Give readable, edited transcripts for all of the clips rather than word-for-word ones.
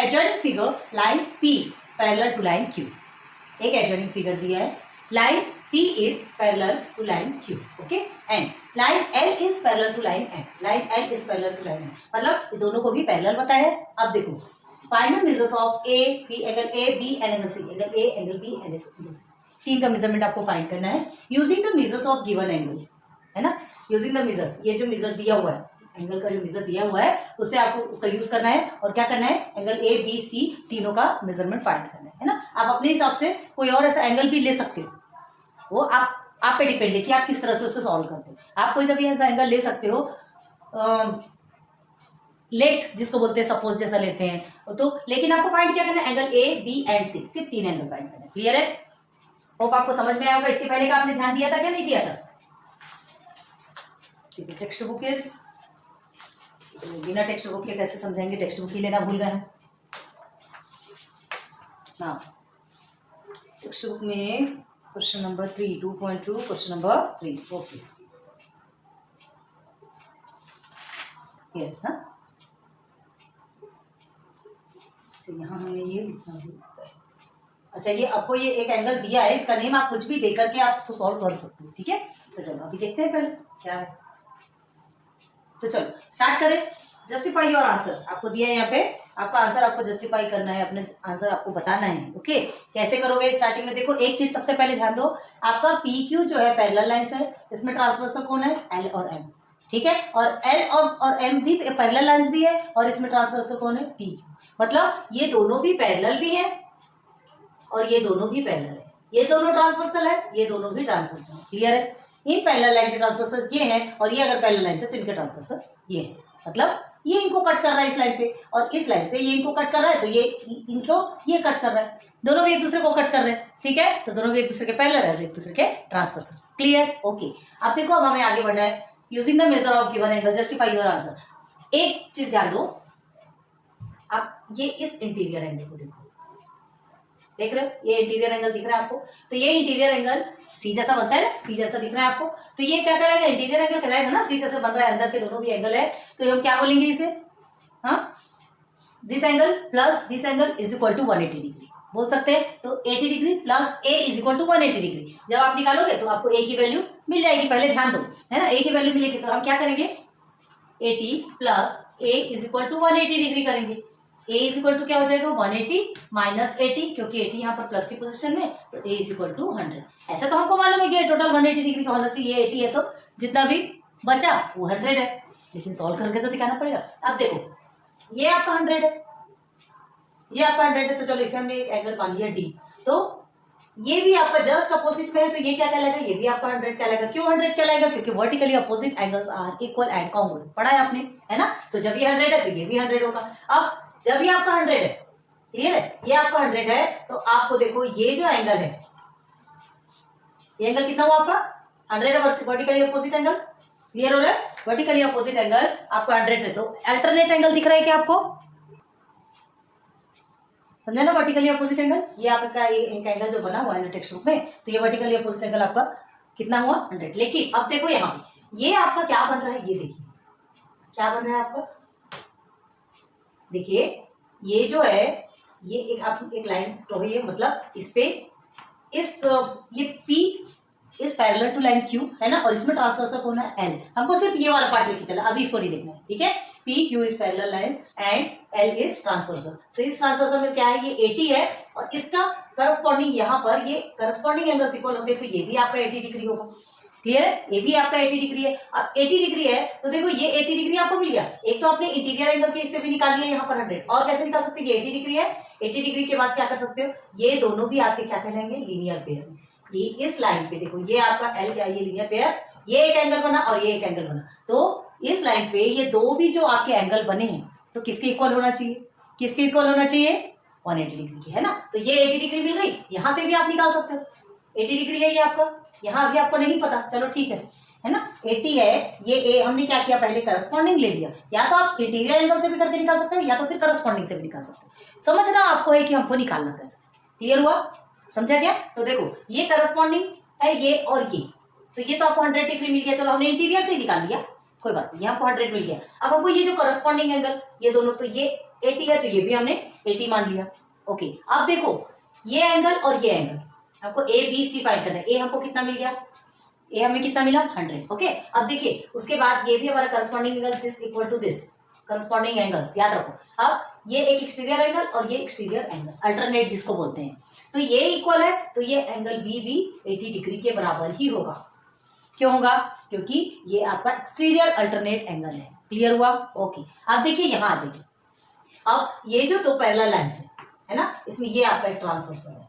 Adjoining figure line P parallel to line Q। एक adjoining figure दिया है, line P is parallel to line Q, okay, and line L is parallel to line M, line L is parallel to line M, मतलब ये दोनों को भी parallel बताया है। अब देखो find the measures of A B angle A B and angle C, angle A angle B angle C, तीन का मेजरमेंट आपको फाइंड करना है using the measures of given angle, है ना, यूजिंग द मेजर्स, ये जो मेजर दिया हुआ है, एंगल का जो मेजर दिया हुआ है उससे आपको उसका यूज करना है और क्या करना है, एंगल A B C तीनों का मेजरमेंट फाइंड करना है ना। आप अपने हिसाब से कोई और ऐसा एंगल भी ले सकते हो, वो आप पे डिपेंड है कि आप किस तरह से उसे सॉल्व करते हो। आप कोई सा भी ऐसा एंगल ले सकते हो, लेट जिसको बोलते हैं सपोज जैसा लेते हैं तो, लेकिन आपको फाइंड क्या करना है, angle A B and C, सिर्फ तीन एंगल फाइंड करना है। क्लियर है? होप आपको समझ में आया होगा। इसके पहले का आपने ध्यान दिया था क्या नहीं दिया था? ठीक है, टेक्स्ट बुक इज, बिना टेक्स्ट बुक के कैसे समझाएंगे, टेक्स्ट बुक ही लेना भूल गए हैं ना। टेक्स्ट बुक में question number 3 2.2 question number 3, okay yes ना। तो यहाँ हमने ये लिखना है। अच्छा, ये आपको ये एक एंगल दिया है, इसका नेम आप कुछ भी दे करके आप इसको सॉल्व कर सकते हो। ठीक है, तो चलो अभी देखते हैं पहले क्या है। तो चलो स्टार्ट करें। जस्टिफाई योर आंसर आपको दिया है यहाँ पे, आपका आंसर आपको जस्टिफाई करना है, अपने आंसर आपको बताना है। ओके, कैसे करोगे? स्टार्टिंग में देखो एक चीज सबसे पहले ध्यान दो, आपका पी क्यू जो है पैरेलल लाइंस है, इसमें ट्रांसवर्सल कौन है, एल और एम। ठीक है, और एल और एम भी पैरेलल लाइंस भी है और इसमें ट्रांसवर्सल कौन है, पी क्यू। मतलब ये दोनों भी पैरेलल भी है और ये दोनों भी पैरेलल है, ये दोनों ट्रांसवर्सल है, ये दोनों भी ट्रांसवर्सल है। क्लियर है? इन पैरेलल लाइन के ट्रांसवर्सल ये हैं और ये अगर पैरेलल लाइन से तो इनके ट्रांसवर्सल ये है। मतलब ये इनको कट कर रहा है इस लाइन पे और इस लाइन पे ये इनको कट कर रहा है, तो ये इनको ये कट कर रहा है, दोनों भी एक दूसरे को कट कर रहे हैं। ठीक है, तो दोनों भी एक दूसरे के पैरेलल है और एक दूसरे के ट्रांसवर्सल। क्लियर? ओके, अब देखो अब हमें आगे बढ़ना है। Using the measure of given angle justify your answer. एक चीज ध्यान दो, आप ये इस इंटीरियर एंगल को देखो, देख रहे हो ये इंटीरियर एंगल दिख रहा है आपको, तो ये इंटीरियर एंगल सी जैसा बनता है ना, सी जैसा दिख रहा है आपको, तो ये क्या कराएगा, इंटीरियर एंगल कहलाएगा ना, सी जैसे बन रहा है, अंदर के दोनों भी एंगल है, तो हम क्या बोलेंगे इसे, हाँ, this angle plus this angle is equal to 180 degree बोल सकते हैं। तो 80 degree plus A is equal to 180 degree जब आप निकालोगे तो आपको ए की वैल्यू मिल जाएगी। पहले ध्यान दो, है ना, ए की वैल्यू मिलेगी तो हम क्या करेंगे, 80 plus A is equal to 180 degree करेंगे। ए इज इक्वल टू क्या हो जाएगा, 180 माइनस 80, क्योंकि 80 यहाँ पर प्लस की पोजीशन में, तो ए इज इक्वल टू 100। ऐसा तो हमको मालूम है कि टोटल 180 डिग्री का होना चाहिए, 80 है तो जितना भी बचा वो 100 है, लेकिन सॉल्व करके तो दिखाना पड़ेगा। अब देखो ये आपका 100 है, ये आपका 100 है, तो चलो इसे हमने एक एंगल मान लिया डी, तो ये भी आपका जस्ट अपोजिट में है, तो ये क्या कहलाएगा, ये भी आपका 100 कहलाएगा। क्यों 100 कहलाएगा, क्योंकि vertically opposite angles are equal and congruent, पढ़ा है आपने, है ना। तो जब ये 100 है तो ये भी 100 होगा। अब जब ये आपका 100 है, क्लियर है, ये आपका 100 है, तो आपको देखो ये जो एंगल है, ये एंगल कितना हुआ आपका 100 वर्टिकली अपोजिट एंगल, क्लियर हो रहा है, वर्टिकली अपोजिट एंगल आपका 100 है, तो अल्टरनेट एंगल दिख रहा है क्या आपको, समझा ना, वर्टिकली अपोजिट एंगल, ये आपका एक एंगल जो बना हुआ है ना टेक्स्ट बुक में, तो ये वर्टिकली अपोजिट एंगल आपका कितना हुआ 100। लेकिन अब देखो यहाँ पे ये आपका क्या बन रहा है, ये देखिए क्या बन रहा है आपका, देखिए ये जो है ये एक आप एक लाइन तो है, मतलब इस पे इस ये P इस पैरेलल टू लाइन Q है ना, और इसमें ट्रांसवर्सल कौन है, L। हमको सिर्फ ये वाला पार्ट लेके चला, अभी इसको नहीं देखना है। ठीक है, P Q is parallel lines and L is transversal. तो इस ट्रांसवर्सल में क्या है, ये 80 है और इसका करस्पॉन्डिंग यहाँ पर ये करस्पॉन्डिंग एंगल्स इक्वल होते हैं, तो ये भी आपका 80 डिग्री होगा। क्लियर है, ये भी आपका 80 डिग्री है। अब 80 डिग्री है तो देखो ये 80 डिग्री आपको मिल गया, एक तो आपने इंटीरियर एंगल के इससे भी निकाल लिया यहाँ पर 100, और कैसे निकाल सकते हैं, ये 80 डिग्री है, 80 डिग्री के बाद क्या कर सकते हो, ये दोनों भी आपके क्या कहलाएंगे, लीनियर पेयर। ये इस लाइन पे देखो ये आपका L क्या है, ये लीनियर पेयर, ये एक एंगल बना और ये एक एंगल बना, तो इस लाइन पे ये दो भी जो आपके एंगल बने हैं तो किसके इक्वल होना चाहिए, किसके इक्वल होना चाहिए, 180 डिग्री की, है ना। तो ये 80 डिग्री मिल गई, यहाँ से भी आप निकाल सकते हो 80 डिग्री है ये आपका, यहाँ अभी आपको नहीं पता, चलो ठीक है ना, 80 है ये ए, हमने क्या किया पहले करस्पॉन्डिंग ले लिया, या तो आप इंटीरियर एंगल से भी करके निकाल सकते हो या तो फिर करस्पॉन्डिंग से भी निकाल सकते हो। समझना आपको है कि हमको निकालना कैसे, क्लियर हुआ, समझा क्या। तो देखो ये करस्पॉन्डिंग है ये और ये, तो ये तो आपको 100 डिग्री मिल गया, चलो हमने इंटीरियर से ही निकाल लिया, कोई बात नहीं, हमको 100 मिल गया। अब हमको ये जो करस्पॉन्डिंग एंगल ये दोनों, तो ये 80 है तो ये भी हमने 80 मान लिया। ओके, अब देखो ये एंगल और ये एंगल हमको ए बी सी फाइंड करना है। ए हमको कितना मिल गया, ए हमें कितना मिला 100। ओके, अब देखिए उसके बाद ये भी हमारा corresponding angle this equal to this, corresponding angles याद रखो। अब ये एक एक्सटीरियर एंगल और ये एक्सटीरियर एंगल, अल्टरनेट जिसको बोलते हैं, तो ये इक्वल है तो ये एंगल बी भी 80 डिग्री के बराबर ही होगा। क्यों होगा, क्योंकि ये आपका एक्सटीरियर अल्टरनेट एंगल है। क्लियर हुआ? ओके, अब देखिए यहां आ जाइए। अब ये जो दो पैरेलल लाइंस है ना, इसमें ये आपका एक ट्रांसवर्सल है।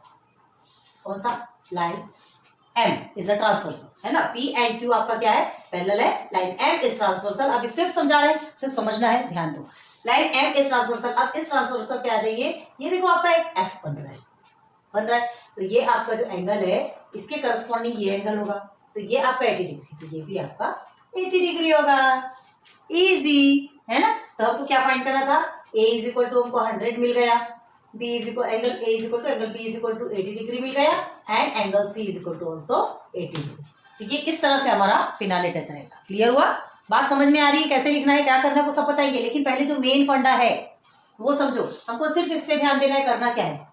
कौन सा? Line M is a transversal, है ना। P एंड Q आपका क्या है? पैरेलल है। Line M is transversal. अब सिर्फ समझा रहे हैं, सिर्फ समझना है, ध्यान दो। Line M is transversal. अब इस ट्रांसवर्सल पे आ जाइए, ये देखो आपका एक F बन रहा है, तो ये आपका जो एंगल है इसके करस्पॉन्डिंग ये एंगल होगा, तो ये आपका 80 डिग्री, तो ये भी आपका 80 डिग्री होगा। इजी है ना। तो हमको क्या फाइंड करना था? A इज इक्वल टू हमको 100 मिल गया, B is equal angle A is equal to angle B is equal to 80 degree मिल गया, and angle C is equal to also 80 degree. तो ये इस तरह से हमारा फिनाले टच रहेगा। क्लियर हुआ? बात समझ में आ रही है? कैसे लिखना है, क्या करना है, वो सब बताएंगे, लेकिन पहले जो मेन फंडा है वो समझो। हमको सिर्फ इस पे ध्यान देना है। करना क्या है,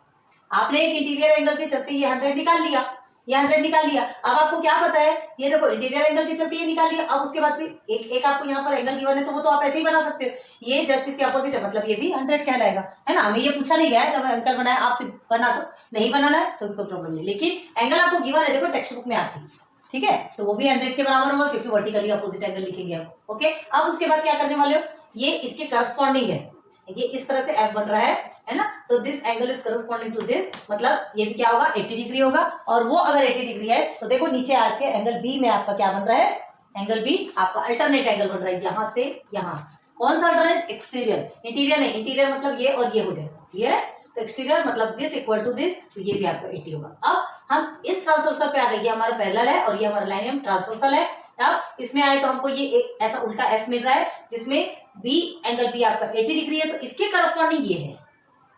आपने एक इंटीरियर एंगल के चलते ये 100 निकाल लिया, ये 100 निकाल लिया। अब आपको क्या पता है, ये देखो इंटीरियर एंगल के चलते ये निकाल लिया। अब उसके बाद फिर एक आपको यहाँ पर एंगल गिवन है, तो वो तो आप ऐसे ही बना सकते हो। ये जस्ट इसके अपोजिट है, मतलब ये भी 100 कहलाएगा, है ना। हमें ये पूछा नहीं गया है, जब एंगल बनाया आपसे बना दो, नहीं बनाना है तो कोई प्रॉब्लम नहीं, लेकिन एंगल आपको गिवन है, देखो टेक्स्ट बुक में आपकी, ठीक है, तो वो भी 100 के बराबर होगा, क्योंकि वर्टिकली अपोजिट एंगल लिखेंगे आप। ओके, अब उसके बाद क्या करने वाले हो, ये इसके करस्पॉन्डिंग है, ये इस तरह से F बन रहा है ना। तो this angle is corresponding to this, मतलब ये भी क्या होगा, 80 डिग्री होगा। और वो अगर 80 डिग्री है तो देखो नीचे आके एंगल बी में आपका क्या बन रहा है, एंगल बी आपका अल्टरनेट एंगल बन रहा है, यहां से यहां। कौन सा अल्टरनेट? एक्सटीरियर, इंटीरियर नहीं, इंटीरियर मतलब ये और ये हो जाएगा। क्लियर है? तो एक्सटीरियर मतलब दिस इक्वल टू दिस, तो ये भी आपका 80 होगा। अब हम इस ट्रांसवर्सल पे आ गए, ये हमारा पैरेलल है और ये हमारा लाइन ट्रांसवर्सल है। अब इसमें आए तो हमको ये एक ऐसा उल्टा F मिल रहा है, जिसमें बी एंगल बी आपका 80 डिग्री है, तो इसके करस्पॉन्डिंग ये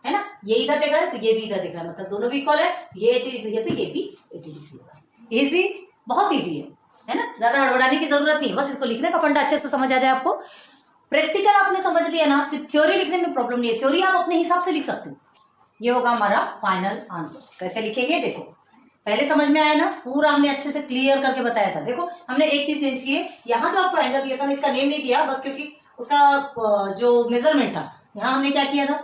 है ना। ये इधर देख रहा है तो ये भी इधर देख रहा है, मतलब दोनों भी इक्वल है। ये 80 डिग्री है तो ये भी 80 डिग्री होगा। इजी, बहुत इजी है ना। ज्यादा हड़बड़ाने की जरूरत नहीं है, बस इसको लिखने का फंडा अच्छे से समझ आ जाए आपको। प्रैक्टिकल आपने समझ लिया ना, फिर थ्योरी लिखने में प्रॉब्लम नहीं है, थ्योरी आप अपने हिसाब से लिख सकते हो। ये होगा हमारा फाइनल आंसर। कैसे लिखेंगे देखो, पहले समझ में आया ना, पूरा हमने अच्छे से क्लियर करके बताया था। देखो हमने एक चीज चेंज की है, यहाँ जो आपको एंगल दिया था ना, इसका नेम नहीं दिया बस, क्योंकि उसका जो मेजरमेंट था, यहाँ हमने क्या किया था,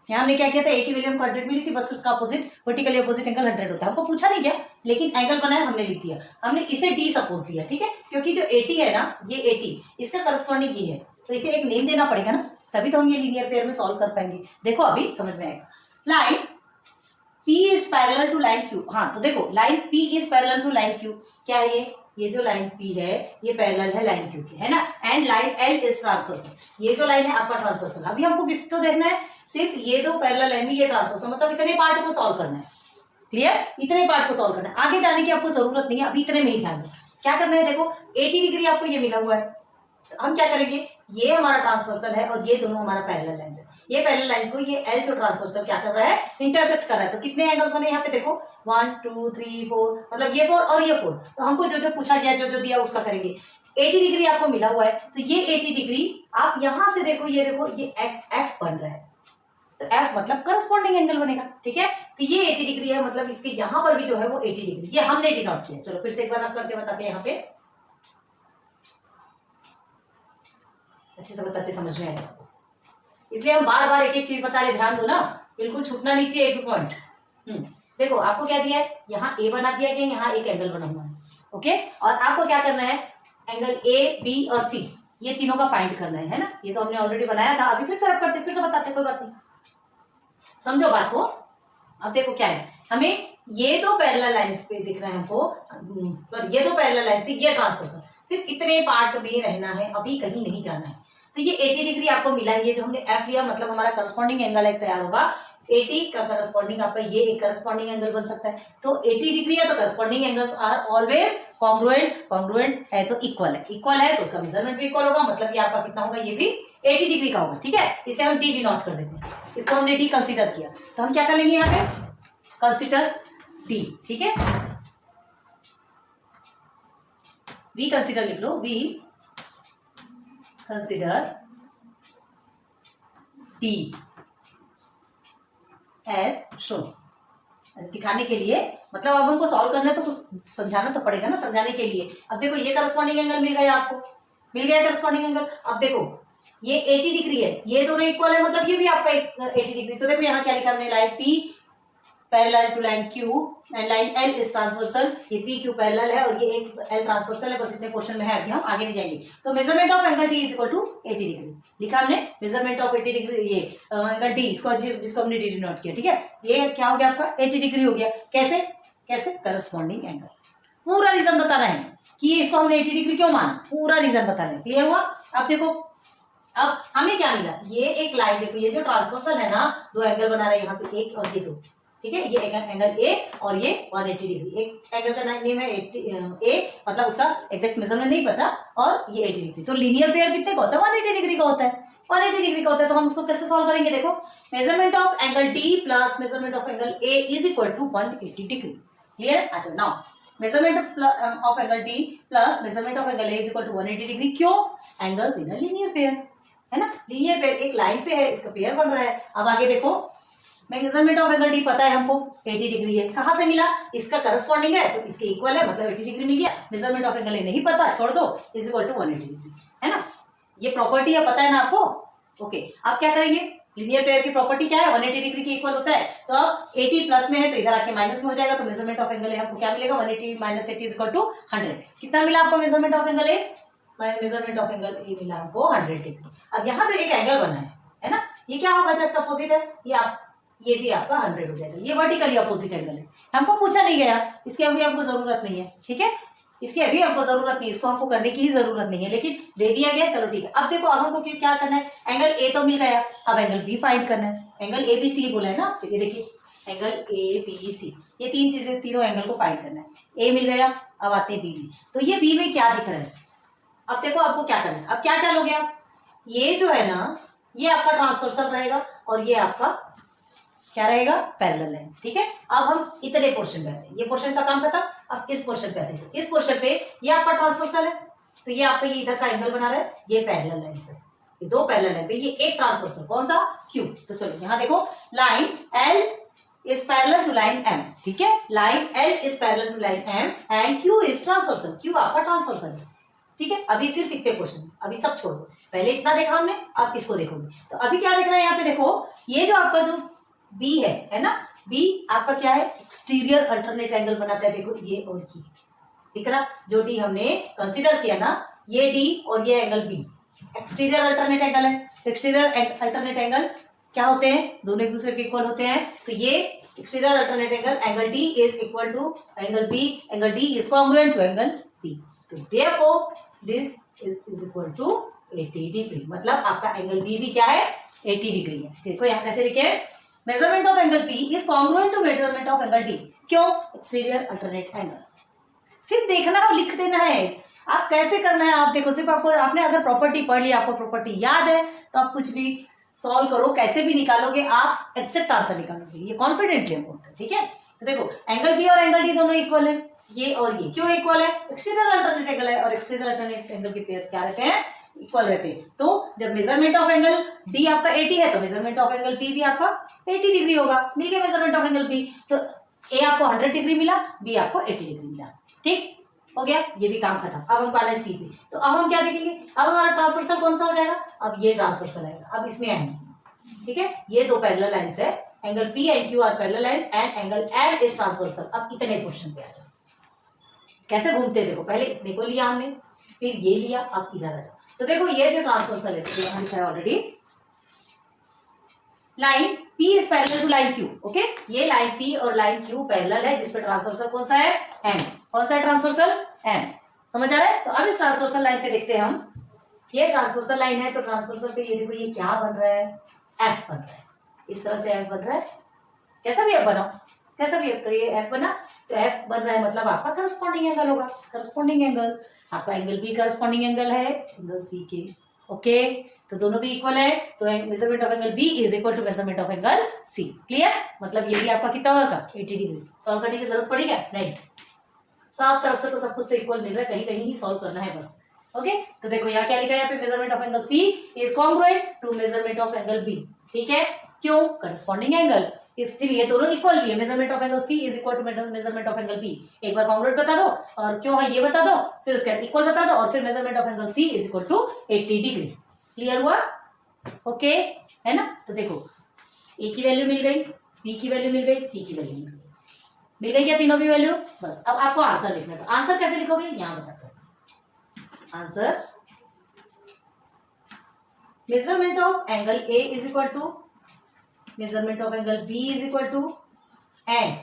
यहाँ हमने क्या किया था, ए की वैल्यू हमको 100 मिली थी, बस उसका अपोजिट वर्टिकली अपोजिट एंगल 100 होता है। हमको पूछा नहीं गया, लेकिन एंगल बनाया, हमने लिख दिया। हमने इसे डी सपोज लिया, ठीक है, क्योंकि जो 80 है ना, ये 80 इसका करस्पॉन्डिंग ये है, तो इसे एक नेम देना पड़ेगा ना, तभी तो हम ये लीनियर पेयर में सॉल्व कर पाएंगे। देखो अभी समझ में आएगा। Line P is parallel to line Q। हाँ तो देखो line P is parallel to line Q, क्या है ये जो लाइन P है ये पैरेलल है लाइन Q की, है ना। And line L is transversal, ये जो लाइन है आपका ट्रांसवर्सल। अभी हमको किसको देखना है, सिर्फ ये दो पैरेलल लाइन में ये ट्रांसवर्सल, मतलब इतने पार्ट को सॉल्व करना है। क्लियर? इतने पार्ट को सॉल्व करना है, आगे जाने की आपको जरूरत नहीं है, अभी इतने में ही ध्यान दो। क्या करना है, देखो 80 डिग्री आपको ये मिला हुआ है, हम क्या करेंगे, ये हमारा ट्रांसवर्सल है और ये दोनों हमारा पैरेलल लाइंस है। ये पैरेलल लाइंस को ये L जो ट्रांसवर्सल क्या कर रहा है, इंटरसेक्ट कर रहा है। तो कितने एंगल्स बने यहाँ पे देखो, 1 2 3 4, मतलब ये 4 और ये 4। तो हमको जो जो पूछा गया, जो जो दिया उसका करेंगे। 80 डिग्री आपको मिला हुआ है, तो ये 80 डिग्री आप यहां से देखो, ये देखो ये F बन रहा है, तो F मतलब करस्पॉन्डिंग एंगल बनेगा। ठीक है, तो ये 80 डिग्री है, मतलब इसके यहां पर भी जो है वो 80 डिग्री, ये हमने डिनोट किया। चलो फिर से एक बार आप करके बताते हैं, यहाँ पे अच्छे से बताते, समझ में आएगा, इसलिए हम बार बार एक एक चीज बता रहे, ध्यान दो ना, बिल्कुल छूटना नहीं चाहिए एक भी पॉइंट। देखो आपको क्या दिया है, यहाँ ए बना दिया गया, यहाँ एक एंगल बना हुआ है। ओके, और आपको क्या करना है, एंगल ए बी और सी ये तीनों का फाइंड करना है ना। ये तो हमने ऑलरेडी बनाया था, अभी फिर से रब करते, फिर से बताते, कोई बात नहीं, समझो बात को। अब देखो क्या है, हमें ये दो पैरेलल लाइंस पे दिख रहा है हमको, सॉरी ये दो पैरेलल लाइन पे ये ट्रांसवर्सल, सिर्फ इतने पार्ट में रहना है, अभी कहीं नहीं जाना है। तो ये 80 डिग्री आपको मिला है, ये जो हमने F लिया, मतलब हमारा करस्पॉन्डिंग एंगल एक तैयार होगा। 80 का करस्पॉन्डिंग आपका ये एक करस्पॉन्डिंग एंगल बन सकता है। तो 80 डिग्री है तो corresponding angles are always congruent, congruent है तो इक्वल है, इक्वल है तो उसका मेजरमेंट भी इक्वल होगा, मतलब ये आपका कितना होगा, ये भी 80 डिग्री का होगा। ठीक है, इसे हम डी डिनोट कर देते हैं, इसको हमने डी कंसिडर किया, तो हम क्या कर लेंगे यहाँ पे, कंसिडर डी। ठीक है, वी कंसिडर लिख लो, we consider D. As shown. दिखाने के लिए, मतलब अब हमको सॉल्व करना है तो कुछ समझाना तो पड़ेगा ना, समझाने के लिए। अब देखो ये करस्पॉन्डिंग एंगल मिल गया आपको, मिल गया करस्पॉन्डिंग एंगल। अब देखो ये 80 डिग्री है, ये दोनों इक्वल है, मतलब ये भी आपका 80 डिग्री। तो देखो यहाँ क्या लिखा हमने, line P parallel to line Q and line L is transversal. ये PQ पैरेलल है और ये एक L ट्रांसवर्सल है। बस इतने क्वेश्चन में है, अभी हम आगे नहीं जाएंगे। तो measurement of angle D is equal to 80 degree लिखा हमने, मेजरमेंट ऑफ 80 डिग्री, ये एंगल D इसको जिसको हमने डी नोट किया, ठीक है। ये क्या हो गया आपका 80 डिग्री हो गया। कैसे कैसे, करस्पॉन्डिंग एंगल। पूरा रीजन बताना है कि इसको हमने 80 डिग्री क्यों माना, पूरा रीजन बताना है। क्लियर हुआ। अब देखो अब हमें क्या मिला, ये एक लाइन, देखो ये जो ट्रांसवर्सल है ना, दो एंगल बना रहे हैं यहाँ से, एक और ये दो, ठीक है। ये एंगल ए और ये 180 डिग्री। एक एंगल का नेम है ए, मतलब उसका एग्जैक्ट मेजरमेंट नहीं पता, और ये 80 डिग्री। तो लीनियर पेयर कितने का होता है, 180 डिग्री का होता है, 180 डिग्री का होता है। तो हम उसको कैसे सॉल्व करेंगे, देखो measurement of angle D plus measurement of angle A is equal to 180 degree. Clear. अच्छा now measurement of angle D plus measurement of angle A is equal to 180 degree. क्यों, angles in a linear pair है ना, linear pair एक line पे है, इसका pair बन रहा है। अब आगे देखो, मेजरमेंट ऑफ एंगल डी पता है हमको 80 डिग्री है, कहाँ से मिला, इसका करस्पॉन्डिंग है तो इसके इक्वल है, मतलब 80 डिग्री मिल गया। मेजरमेंट ऑफ एंगल ए नहीं पता, छोड़ दो, इज इक्वल टू 180 डिग्री, है ना। ये प्रॉपर्टी है, पता है ना आपको। ओके, आप क्या करेंगे, लीनियर पेयर की प्रॉपर्टी क्या है, 180 डिग्री के इक्वल होता है। तो अब 80 प्लस में है तो इधर आके माइनस में हो जाएगा, तो मेजरमेंट ऑफ एंगल ए हमको क्या मिलेगा, 180 माइनस 80 इज इक्वल टू 100। कितना मिला आपको measurement of angle A, measurement of angle ए मिला हमको 100 डिग्री। अब यहाँ जो एक एंगल बना है ना, ये क्या होगा, जस्ट अपोजिट है, ये भी आपका 100 हो जाएगा। ये वर्टिकली अपोजिट एंगल है, हमको पूछा नहीं गया, इसकी अभी हमको जरूरत नहीं है, ठीक है। इसकी अभी हमको जरूरत नहीं, इसको हमको करने की ही जरूरत नहीं है, लेकिन दे दिया गया, चलो ठीक है। अब देखो अब हमको क्या करना है, एंगल ए तो मिल गया, अब एंगल बी फाइंड करना है। एंगल ए बी सी बोला है ना आपसे, ये देखिए एंगल ए बी सी, ये तीन चीजें, तीनों एंगल को फाइंड करना है। ए मिल गया, अब आते हैं बी में। तो ये बी में क्या दिख रहा है, अब देखो आपको क्या करना है। अब क्या क्या लोगे आप, ये जो है ना, ये आपका ट्रांसवर्सल रहेगा और ये आपका क्या रहेगा, पैरेलल लाइन, ठीक है। अब हम इतने पोर्शन पे आते हैं, ये पोर्शन का काम खत्म। अब इस पोर्शन पे आते हैं, इस पोर्शन पे ये आपका ट्रांसवर्सल है, तो ये आपका ये इधर का एंगल बना रहा है, ये पैरेलल लाइन से, ये दो पैरेलल लाइन पे ये एक ट्रांसवर्सल, कौन सा, क्यू। तो चलो यहाँ देखो, line L is parallel to line M, ठीक है। Line L is parallel to line M and Q is transversal, Q आपका ट्रांसवर्सल है, ठीक है। अभी सिर्फ इतने क्वेश्चन, अभी सब छोड़ दो, पहले इतना देखा हमने, अब इसको देखोगे। तो अभी क्या देखना है, यहाँ पे देखो, ये जो आपका जो बी है ना, बी आपका क्या है, एक्सटीरियर अल्टरनेट एंगल बनाता है। देखो ये और ये दिख रहा, जो डी हमने कंसीडर किया ना, ये डी और ये angle B exterior alternate angle है। एक्सटीरियर अल्टरनेट एंगल क्या होते हैं, दोनों एक दूसरे के इक्वल होते हैं। तो ये exterior alternate angle D is equal to angle B, angle D is congruent to angle B. तो therefore this is equal to 80 degree, मतलब आपका एंगल बी भी क्या है, 80 डिग्री है। देखो यहाँ कैसे लिखे, measurement of angle B is congruent to measurement of angle D. क्यों, एक्सटीरियर अल्टरनेट एंगल। सिर्फ देखना है और लिख देना है, आप कैसे करना है, आप देखो, सिर्फ आपको, आपने अगर प्रॉपर्टी पढ़ ली, आपको प्रॉपर्टी याद है, तो आप कुछ भी सॉल्व करो, कैसे भी निकालोगे, आप एग्जैक्ट आंसर निकालोगे, ये कॉन्फिडेंटली हम बोलते हैं, ठीक है। तो देखो एंगल बी और एंगल डी दोनों इक्वल है, ये और ये क्यों इक्वल है, एक्सटीरियर अल्टरनेट एंगल है, और एक्सटीरियर अल्टरनेट एंगल के पेयर क्या रहते हैं, इक्वल रहते हैं। तो जब मेजरमेंट ऑफ एंगल डी आपका 80 है, तो मेजरमेंट ऑफ एंगल बी भी आपका 80 डिग्री होगा। मिल गया मेजरमेंट ऑफ एंगल बी, तो ए आपको 100 डिग्री मिला, बी आपको 80 डिग्री मिला, ठीक हो गया, ये भी काम खत्म। अब हम पाले सी पे, तो अब हम क्या देखेंगे, अब हमारा ट्रांसवर्सल कौन सा हो जाएगा, अब ये ट्रांसवर्सल आएगा। अब इसमें आएंगे, ठीक है, ये दो पैरेलल लाइंस है, angle P and Q are parallel lines and angle M is transversal. अब इतने क्वेश्चन पे आ जाओ, कैसे घूमते, देखो पहले इतने को लिया हमने, फिर ये लिया, अब इधर आ जाओ। तो देखो ये जो ट्रांसवर्सल है, तो यहाँ लिखा है already, line P is parallel to line Q, okay. ये लाइन P और लाइन Q पैरेलल है, जिसपे ट्रांसवर्सल कौन सा है, M। कौन सा है ट्रांसवर्सल, M। समझ आ रहा है। तो अब इस ट्रांसवर्सल लाइन पे देखते हैं हम, ये ट्रांसवर्सल लाइन है, तो ट्रांसवर्सल पे ये देखो, ये क्या बन रहा है, F बन रहा है, इस तरह से F बन रहा है, कैसा भी F बनाओ, कैसा भी F, तो ये F बना, तो F बन रहा है, मतलब आपका करस्पॉन्डिंग एंगल होगा, करस्पॉन्डिंग एंगल आपका एंगल B करस्पॉन्डिंग एंगल है एंगल C के, ओके। तो दोनों भी इक्वल है, तो measurement of angle B is equal to measurement of angle C। Clear, मतलब ये भी आपका कितना होगा, 80 डिग्री। सॉल्व करने की जरूरत पड़ी क्या, नहीं, सब तरफ से तो सब कुछ तो इक्वल मिल रहा है, कहीं कहीं ही सॉल्व करना है बस, ओके। तो देखो यहाँ क्या लिखा है, यहाँ पे measurement of angle C is congruent to measurement of angle B, ठीक है। क्यों? करस्पॉन्डिंग एंगल, इसलिए दोनों इक्वल भी है। Measurement of angle C is equal to measurement of angle B. एक बार कॉन्ग्रुएंट बता दो और क्यों है ये बता दो, फिर उसके बाद इक्वल बता दो और फिर measurement of angle C is equal to 80 degree. Clear हुआ? ओके है ना? तो देखो ए की वैल्यू मिल गई, बी की वैल्यू मिल गई, सी की वैल्यू मिल गई क्या? तीनों की वैल्यू। बस अब आपको आंसर लिखना है। तो आंसर कैसे लिखोगे यहां बताते हैं। Answer measurement of angle A is equal to measurement of angle B is equal to and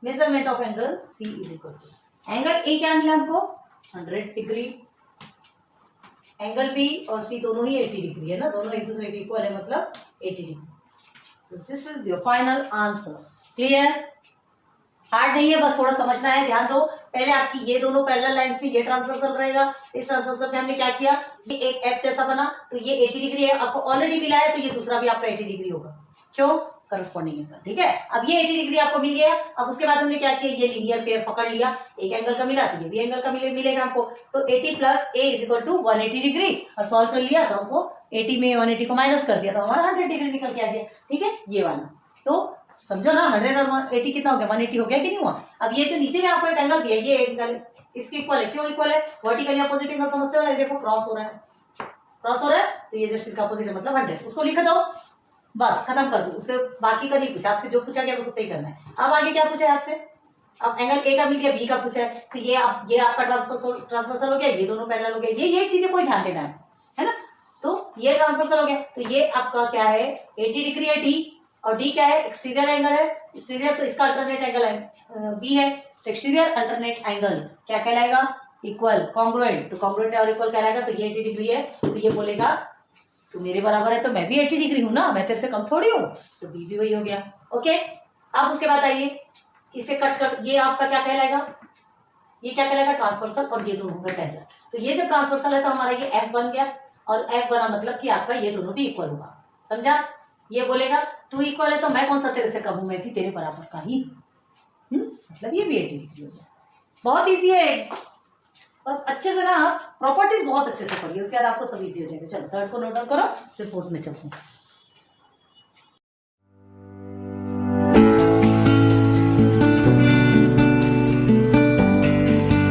measurement of angle C is equal to. Angle A क्या मिला हमको? 100 डिग्री। एंगल बी और सी दोनों ही 80 डिग्री है ना, दोनों एक दूसरे के इक्वल है, मतलब 80 degree. So this is your final answer. Clear? Hard नहीं है, बस थोड़ा समझना है। ध्यान दो, पहले आपकी ये दोनों पैरेलल लाइंस में ये ट्रांसवर्सल रहेगा। इस ट्रांसवर्सल में हमने क्या किया, ये एक एफ जैसा बना तो ये 80 डिग्री है, आपको ऑलरेडी मिला है, तो ये दूसरा भी आपका 80 डिग्री होगा। क्यों? Corresponding angle. ठीक है, अब ये 80 डिग्री आपको मिल गया। अब उसके बाद हमने क्या किया, ये लीनियर पेयर पकड़ लिया, एक एंगल का मिला तो ये भी एंगल का मिलेगा हमको। तो 80 plus A is equal to 180 degree और सॉल्व कर लिया तो हमको 80 में 180 को माइनस कर दिया तो हमारा 100 डिग्री निकल के आ गया। ठीक है, ये वाला तो समझो ना, 100 और 180 कितना हो गया? 180 हो गया कि नहीं हुआ? अब ये जो नीचे में आपको एक एंगल दिया, ये एंगल इसके इक्वल है। क्यों इक्वल है? वर्टिकली अपोजिट एंगल समझते हो ना, देखो क्रॉस हो रहा है, क्रॉस हो रहा है, तो ये जस्ट इसका अपोजिट है, मतलब 100। उसको लिख दो, बस खत्म कर दो। उससे बाकी का नहीं पूछा आपसे, जो पूछा गया वो सब ही करना है। अब आगे क्या पूछा है आपसे? अब एंगल ए का मिल गया, बी का पूछा है, तो ये आपका ट्रांसवर्सल हो गया, ये दोनों पैरेलल हो गया। ये चीजें कोई ध्यान देना है ना। तो ये ट्रांसवर्सल हो गया, तो ये आपका क्या है? 80 डिग्री है डी, और डी क्या है? एक्सटीरियर एंगल है। एक्सटीरियर तो इसका अल्टरनेट एंगल है बी है, तो एक्सटीरियर अल्टरनेट एंगल क्या कहलाएगा? इक्वल। कॉन्ग्रुएंट, तो कॉन्ग्रुएंट और इक्वल कहलाएगा। तो ये 80 डिग्री है, तो ये बोलेगा तू मेरे बराबर है तो मैं भी 80 डिग्री हूं ना, मैं तेरे से कम थोड़ी हूँ, तो बी भी वही हो गया। ओके, अब उसके बाद आइए इसे कट कर, ये आपका क्या कहलाएगा? ये क्या कहलाएगा? ट्रांसवर्सल, और ये दोनों होंगे पैरेलल। तो ये जब ट्रांसवर्सल है तो हमारा ये एफ बन गया, और एफ बना मतलब कि आपका ये दोनों भी इक्वल होगा। समझा? ये बोलेगा तू इक्वल है तो मैं कौन सा तेरे से कम हूं, मैं भी तेरे बराबर का ही मतलब ये भी 80 डिग्री हो गया। बहुत ईजी है, बस अच्छे से ना प्रॉपर्टीज बहुत अच्छे से पढ़िए, उसके बाद आपको सब ईजी हो जाएगा। चलो थर्ड को नोट डाउन करो, फिर फोर्थ में चलते हैं।